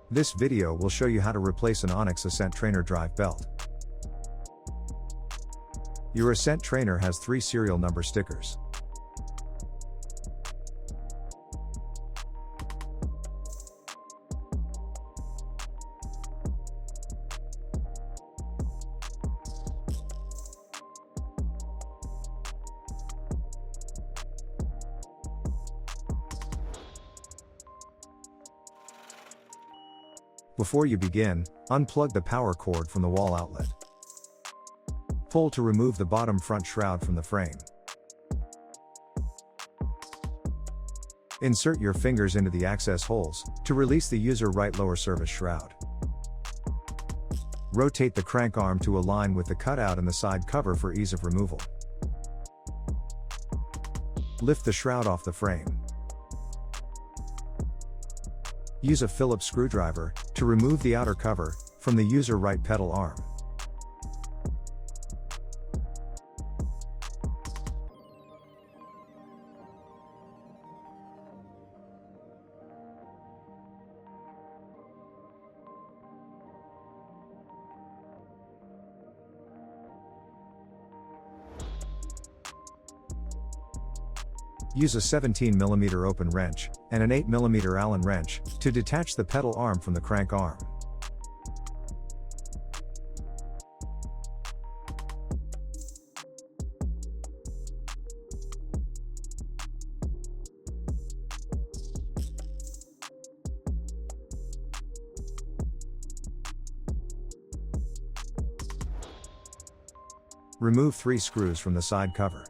This video will show you how to replace an Onyx Ascent Trainer drive belt. Your Ascent Trainer has 3 serial number stickers. Before you begin, unplug the power cord from the wall outlet. Pull to remove the bottom front shroud from the frame. Insert your fingers into the access holes to release the user right lower service shroud. Rotate the crank arm to align with the cutout and the side cover for ease of removal. Lift the shroud off the frame. Use a Phillips screwdriver to remove the outer cover from the user right pedal arm. Use a 17mm open wrench and an 8mm Allen wrench to detach the pedal arm from the crank arm. Remove 3 screws from the side cover.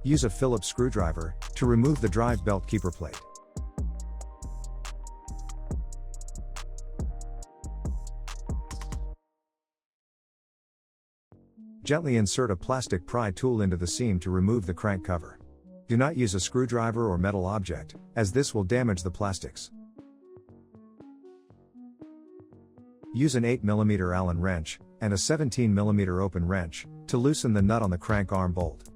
Use a Phillips screwdriver to remove the drive belt keeper plate. Gently insert a plastic pry tool into the seam to remove the crank cover. Do not use a screwdriver or metal object, as this will damage the plastics. Use an 8mm Allen wrench and a 17mm open wrench to loosen the nut on the crank arm bolt.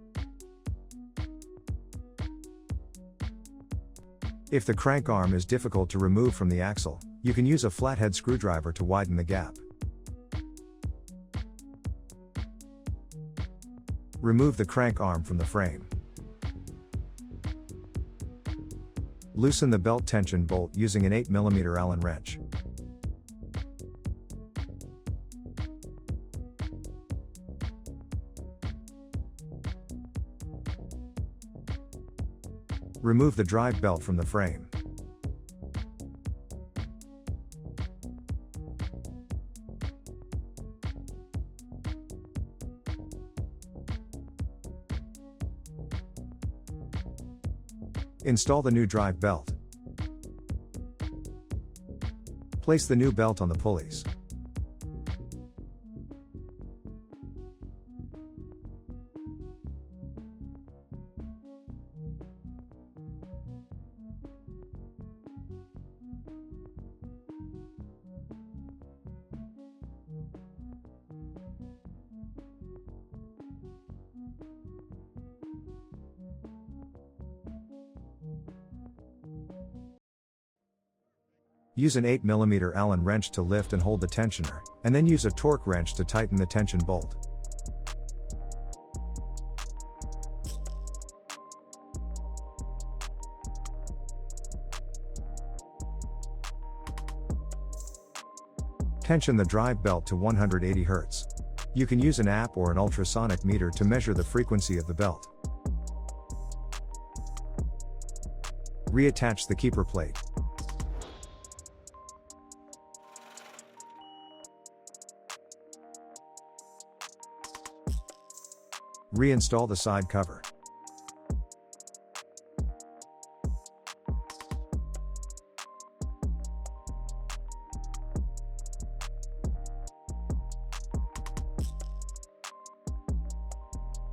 If the crank arm is difficult to remove from the axle, you can use a flathead screwdriver to widen the gap. Remove the crank arm from the frame. Loosen the belt tension bolt using an 8mm Allen wrench. Remove the drive belt from the frame. Install the new drive belt. Place the new belt on the pulleys. Use an 8mm Allen wrench to lift and hold the tensioner, and then use a torque wrench to tighten the tension bolt. Tension the drive belt to 180 Hz. You can use an app or an ultrasonic meter to measure the frequency of the belt. Reattach the keeper plate. Reinstall the side cover.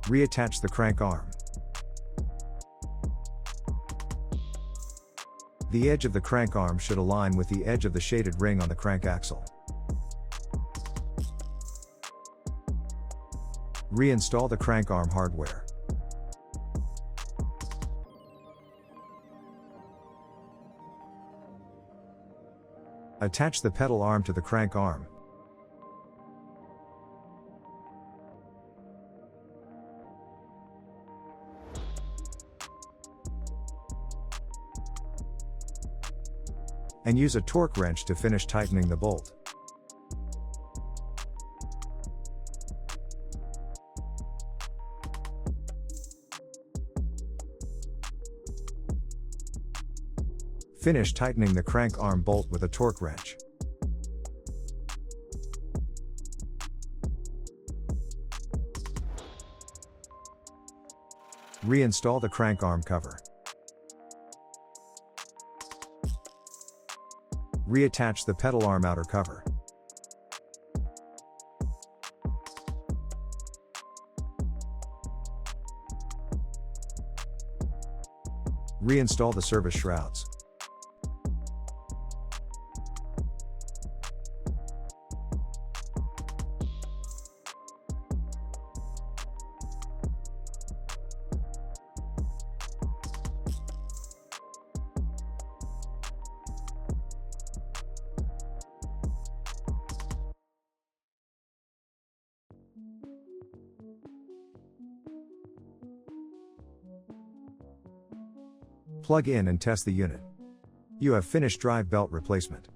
Reattach the crank arm. The edge of the crank arm should align with the edge of the shaded ring on the crank axle. Reinstall the crank arm hardware. Attach the pedal arm to the crank arm. And use a torque wrench to finish tightening the bolt. Finish tightening the crank arm bolt with a torque wrench. Reinstall the crank arm cover. Reattach the pedal arm outer cover. Reinstall the service shrouds. Plug in and test the unit. You have finished drive belt replacement.